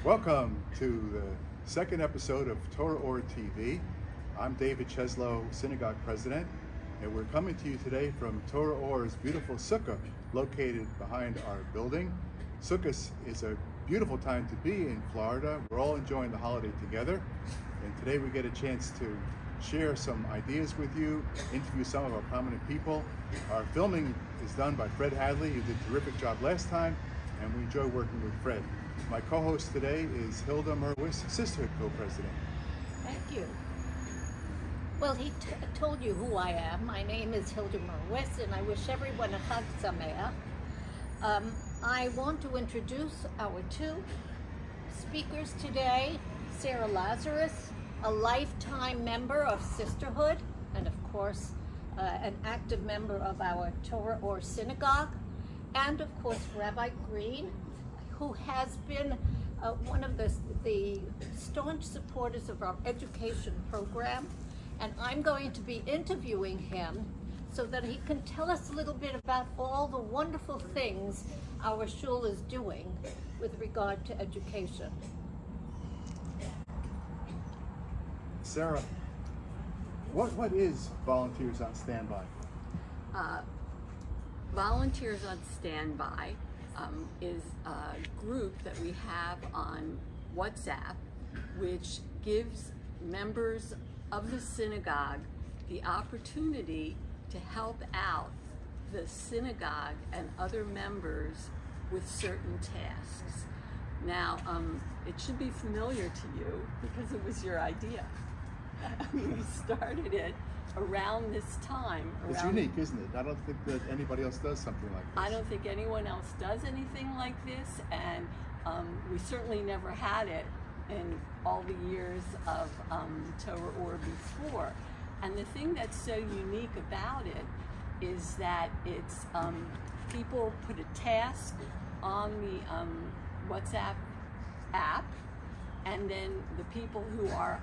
Welcome to the second episode of Torah Ohr TV. I'm David Cheslow, Synagogue President, and we're coming to you today from Torah Ohr's beautiful Sukkah, located behind our building. Sukkah is a beautiful time to be in Florida. We're all enjoying the holiday together, and today we get a chance to share some ideas with you, interview some of our prominent people. Our filming is done by Fred Hadley, who did a terrific job last time, and we enjoy working with Fred. My co-host today is Hilda Merwis, Sisterhood Co-President. Thank you. Well, he told you who I am. My name is Hilda Merwis, and I wish everyone a Chag Sameach. I want to introduce our two speakers today. Sarah Lazarus, a lifetime member of Sisterhood, and of course, an active member of our Torah Ohr synagogue, and of course, Rabbi Green, who has been one of the staunch supporters of our education program. And I'm going to be interviewing him so that he can tell us a little bit about all the wonderful things our shul is doing with regard to education. Sarah, what is Volunteers on Standby? Volunteers on Standby is a group that we have on WhatsApp, which gives members of the synagogue the opportunity to help out the synagogue and other members with certain tasks. Now, it should be familiar to you because it was your idea. We started it around this time. It's unique, isn't it? I don't think that anybody else does something like this. I don't think anyone else does anything like this, and we certainly never had it in all the years of Torah Ohr before. And the thing that's so unique about it is that it's people put a task on the WhatsApp app, and then the people who are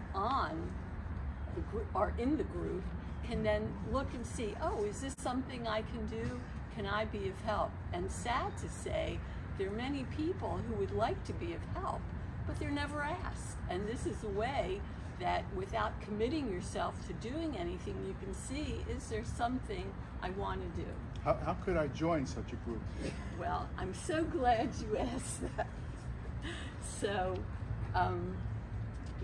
in the group can then look and see, oh, is this something I can do? Can I be of help? And sad to say, there are many people who would like to be of help, but they're never asked. And this is a way that without committing yourself to doing anything, you can see, is there something I want to do? How could I join such a group? Well, I'm so glad you asked that. So,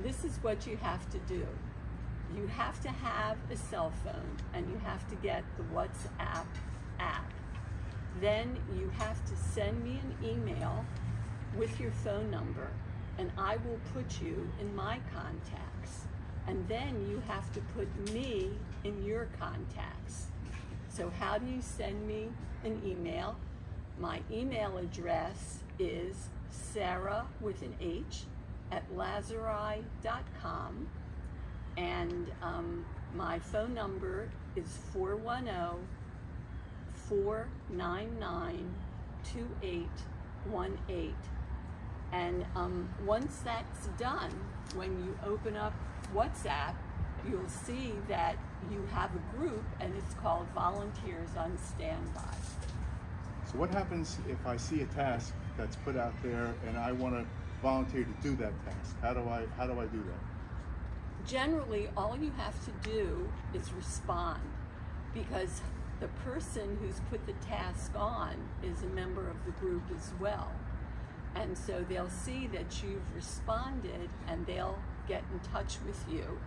this is what you have to do. You have to have a cell phone, and you have to get the WhatsApp app. Then you have to send me an email with your phone number, and I will put you in my contacts. And then you have to put me in your contacts. So how do you send me an email? My email address is Sarah with an H at lazari.com. And my phone number is 410-499-2818. And once that's done, when you open up WhatsApp, you'll see that you have a group, and it's called Volunteers on Standby. So what happens if I see a task that's put out there and I want to volunteer to do that task? How do I do that? Generally, all you have to do is respond, because the person who's put the task on is a member of the group as well. And so they'll see that you've responded, and they'll get in touch with you.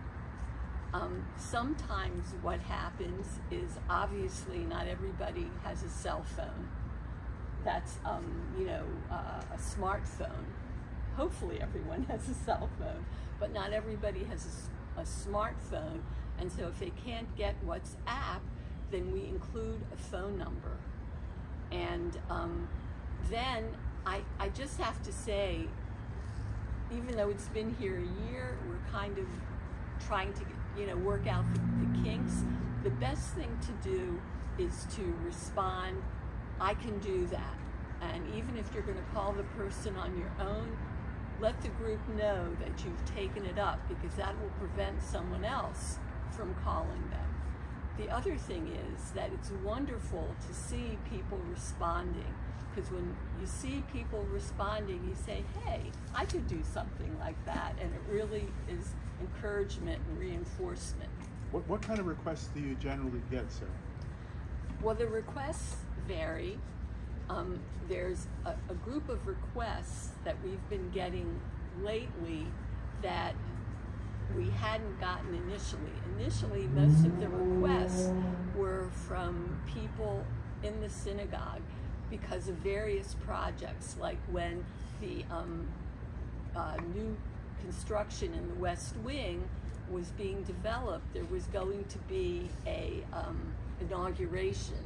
Sometimes what happens is, obviously not everybody has a cell phone. That's a smartphone. Hopefully everyone has a cell phone, but not everybody has a smartphone. And so if they can't get WhatsApp, then we include a phone number. And then I just have to say, even though it's been here a year, we're kind of trying to work out the kinks. The best thing to do is to respond, I can do that. And even if you're going to call the person on your own, let the group know that you've taken it up, because that will prevent someone else from calling them. The other thing is that it's wonderful to see people responding. because when you see people responding, you say, hey, I could do something like that, and it really is encouragement and reinforcement. What kind of requests do you generally get, sir? Well, the requests vary. There's a group of requests that we've been getting lately that we hadn't gotten initially. Initially, most of the requests were from people in the synagogue because of various projects, like when the new construction in the West Wing was being developed, there was going to be a inauguration.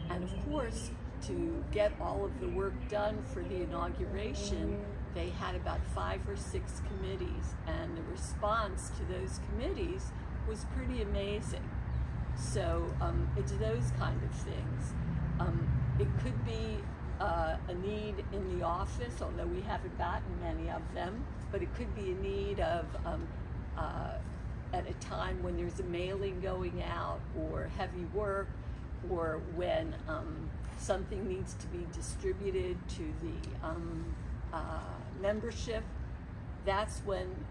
And of course, to get all of the work done for the inauguration, they had about 5 or 6 committees, and the response to those committees was pretty amazing. So it's those kind of things. It could be a need in the office, although we haven't gotten many of them, but it could be a need of at a time when there's a mailing going out or heavy work, or when something needs to be distributed to the membership. That's when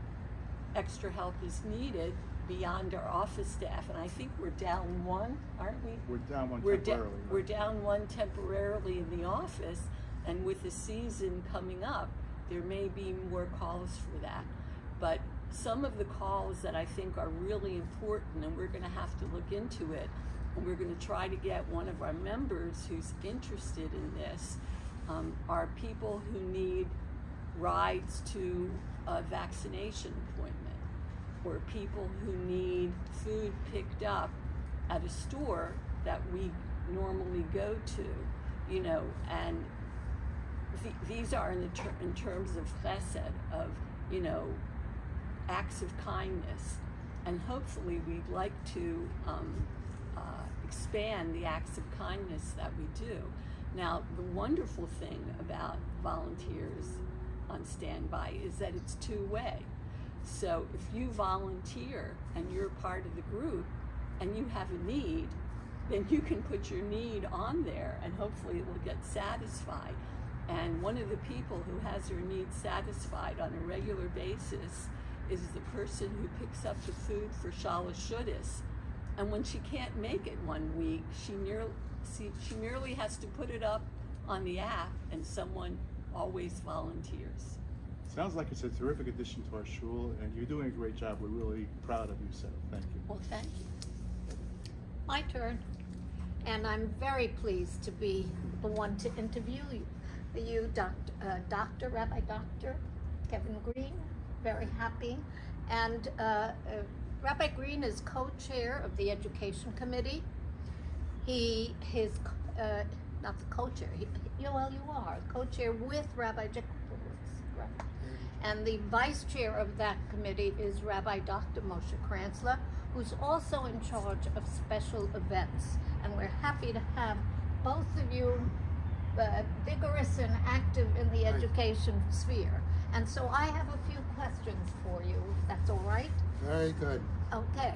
extra help is needed beyond our office staff. And I think we're down one, aren't we? We're down one We're temporarily. we're down one temporarily in the office, and with the season coming up, there may be more calls for that. But some of the calls that I think are really important, and we're going to have to look into it, and we're going to try to get one of our members who's interested in this, are people who need rides to a vaccination appointment, or people who need food picked up at a store that we normally go to, and these are in terms of chesed, of, acts of kindness. And hopefully we'd like to expand the acts of kindness that we do. Now, the wonderful thing about volunteers on standby is that it's two-way. So if you volunteer and you're part of the group and you have a need, then you can put your need on there and hopefully it will get satisfied. And one of the people who has her needs satisfied on a regular basis is the person who picks up the food for Shalosh Shudas. And when she can't make it one week, she merely has to put it up on the app, and someone always volunteers. Sounds like it's a terrific addition to our shul, and you're doing a great job. We're really proud of you, Sarah. Thank you. Well, thank you. My turn. And I'm very pleased to be the one to interview you, Rabbi Dr. Kevin Green. Very happy. And Rabbi Green is co-chair of the Education Committee. Not the co-chair, you are co-chair with Rabbi Jacobowitz, right? And the vice chair of that committee is Rabbi Dr. Moshe Kranzler, who's also in charge of special events. And we're happy to have both of you vigorous and active in the education sphere. And so I have a few questions for you, if that's all right? Very good. Okay.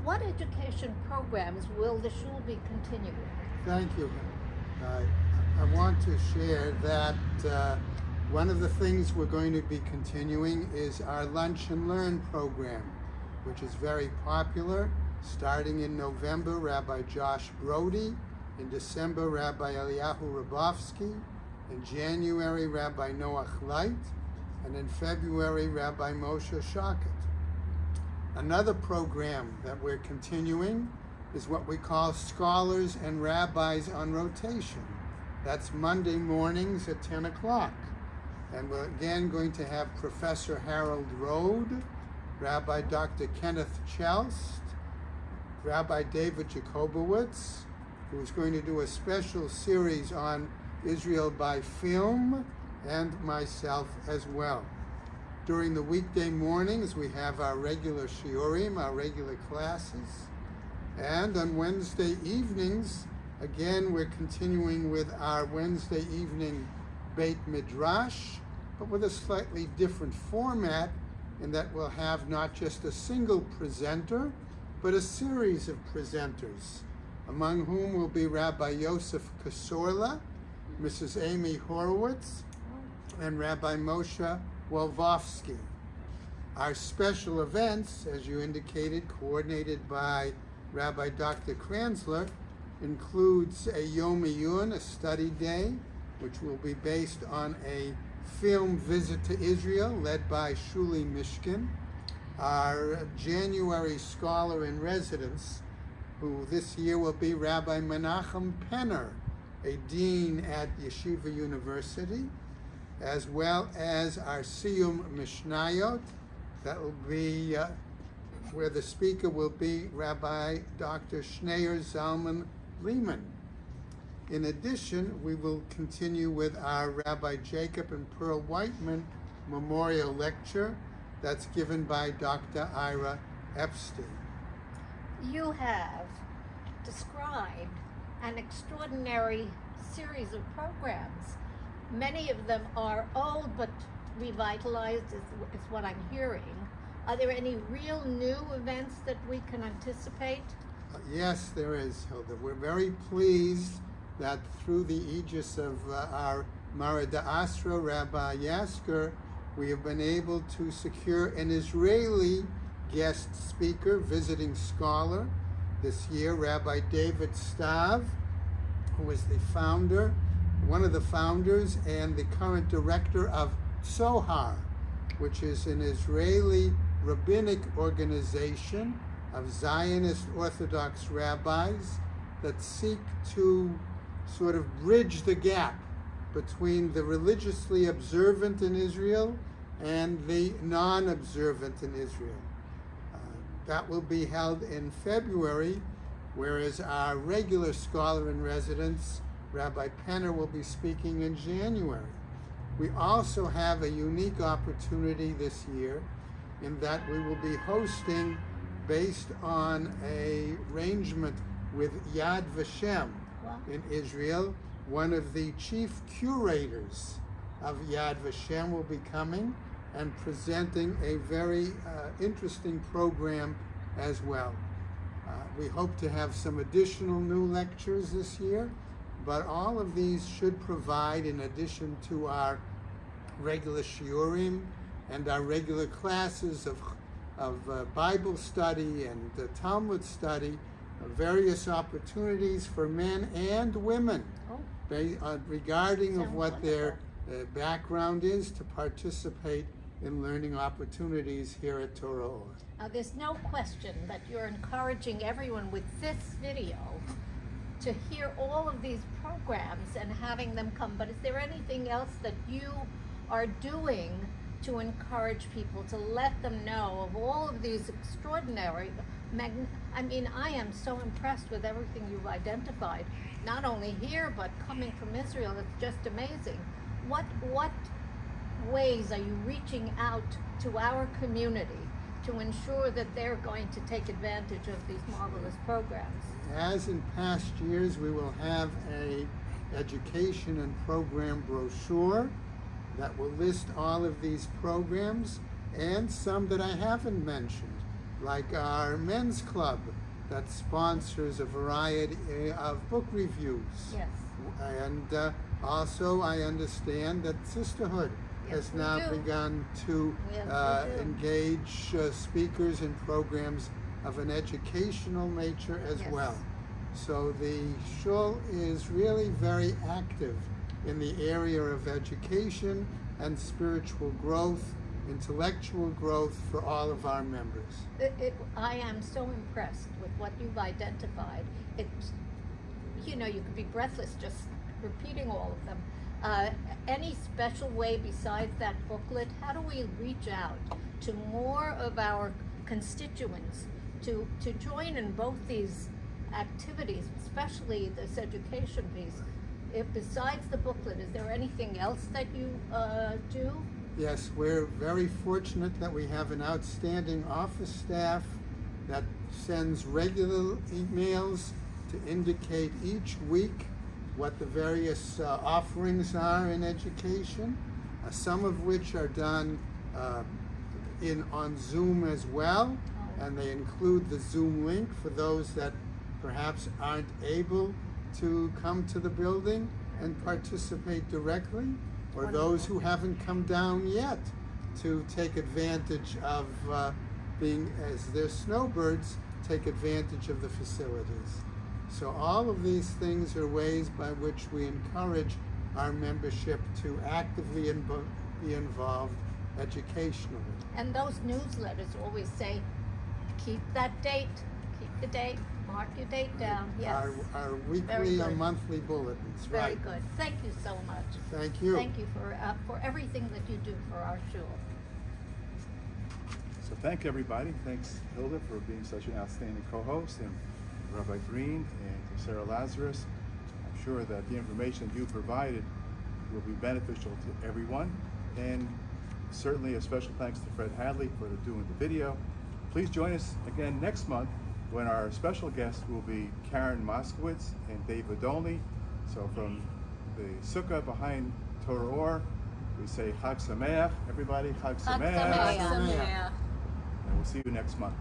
What education programs will the shul be continuing? Thank you. I want to share that one of the things we're going to be continuing is our Lunch and Learn program, which is very popular. Starting in November, Rabbi Josh Brody. In December, Rabbi Eliyahu Rabovsky. In January, Rabbi Noach Light. And in February, Rabbi Moshe Shakat. Another program that we're continuing is what we call Scholars and Rabbis on Rotation. That's Monday mornings at 10 o'clock. And we're again going to have Professor Harold Rode, Rabbi Dr. Kenneth Chelst, Rabbi David Jacobowitz, who's going to do a special series on Israel by film, and myself as well. During the weekday mornings, we have our regular shiurim, our regular classes. And on Wednesday evenings, again, we're continuing with our Wednesday evening Beit Midrash, but with a slightly different format, in that we'll have not just a single presenter, but a series of presenters, among whom will be Rabbi Yosef Kasorla, Mrs. Amy Horowitz, and Rabbi Moshe Wolvovsky. Our special events, as you indicated, coordinated by Rabbi Dr. Kranzler, includes a Yom Iyun, a study day, which will be based on a film visit to Israel led by Shuli Mishkin, our January scholar in residence, who this year will be Rabbi Menachem Penner, a dean at Yeshiva University, as well as our Siyum Mishnayot, that will be where the speaker will be Rabbi Dr. Schneier Zalman Lehman. In addition, we will continue with our Rabbi Jacob and Pearl Whiteman Memorial Lecture that's given by Dr. Ira Epstein. You have described an extraordinary series of programs. Many of them are old but revitalized, is what I'm hearing. Are there any real new events that we can anticipate? Yes, there is, Hilda. We're very pleased that through the aegis of our Marada Asra, Rabbi Yasker, we have been able to secure an Israeli guest speaker, visiting scholar. This year, Rabbi David Stav, who is the founder, one of the founders, and the current director of Sohar, which is an Israeli rabbinic organization of Zionist Orthodox rabbis that seek to sort of bridge the gap between the religiously observant in Israel and the non-observant in Israel. That will be held in February, whereas our regular scholar in residence, Rabbi Penner, will be speaking in January. We also have a unique opportunity this year in that we will be hosting, based on an arrangement with Yad Vashem in Israel, one of the chief curators of Yad Vashem will be coming and presenting a very interesting program as well. We hope to have some additional new lectures this year, but all of these should provide, in addition to our regular shiurim and our regular classes of Bible study and Talmud study, various opportunities for men and women regarding of what their background is to participate in learning opportunities here at Torah Ohr. Now, there's no question that you're encouraging everyone with this video to hear all of these programs and having them come, but is there anything else that you are doing to encourage people, to let them know of all of these extraordinary, I mean, I am so impressed with everything you've identified, not only here, but coming from Israel. It's just amazing. What ways are you reaching out to our community to ensure that they're going to take advantage of these marvelous programs? As in past years, we will have a education and program brochure that will list all of these programs, and some that I haven't mentioned, like our men's club that sponsors a variety of book reviews. Yes. And also I understand that Sisterhood has now begun to engage speakers in programs of an educational nature as well. So the shul is really very active in the area of education and spiritual growth, intellectual growth for all of our members. I am so impressed with what you've identified. It's, you know, you could be breathless just repeating all of them. Any special way besides that booklet? How do we reach out to more of our constituents to join in both these activities, especially this education piece? If besides the booklet, is there anything else that you do? Yes, we're very fortunate that we have an outstanding office staff that sends regular emails to indicate each week what the various offerings are in education, some of which are done on Zoom as well, and they include the Zoom link for those that perhaps aren't able to come to the building, and participate directly, or those who haven't come down yet to take advantage of being, as they're snowbirds, take advantage of the facilities. So all of these things are ways by which we encourage our membership to actively be involved educationally. And those newsletters always say, keep that date, keep the date, mark your date down. Yes. Our Very weekly or good. monthly bulletins. Very right. good. Thank you so much. Thank you. Thank you for everything that you do for our shul. So thank everybody. Thanks, Hilda, for being such an outstanding co-host, and Rabbi Green and Sarah Lazarus. I'm sure that the information you provided will be beneficial to everyone. And certainly a special thanks to Fred Hadley for doing the video. Please join us again next month when our special guest will be Karen Moskowitz and Dave Odolny. So from the Sukkah behind Torah Ohr, we say Chag Sameach. Everybody, Chag Chag Sameach. Sameach. And we'll see you next month.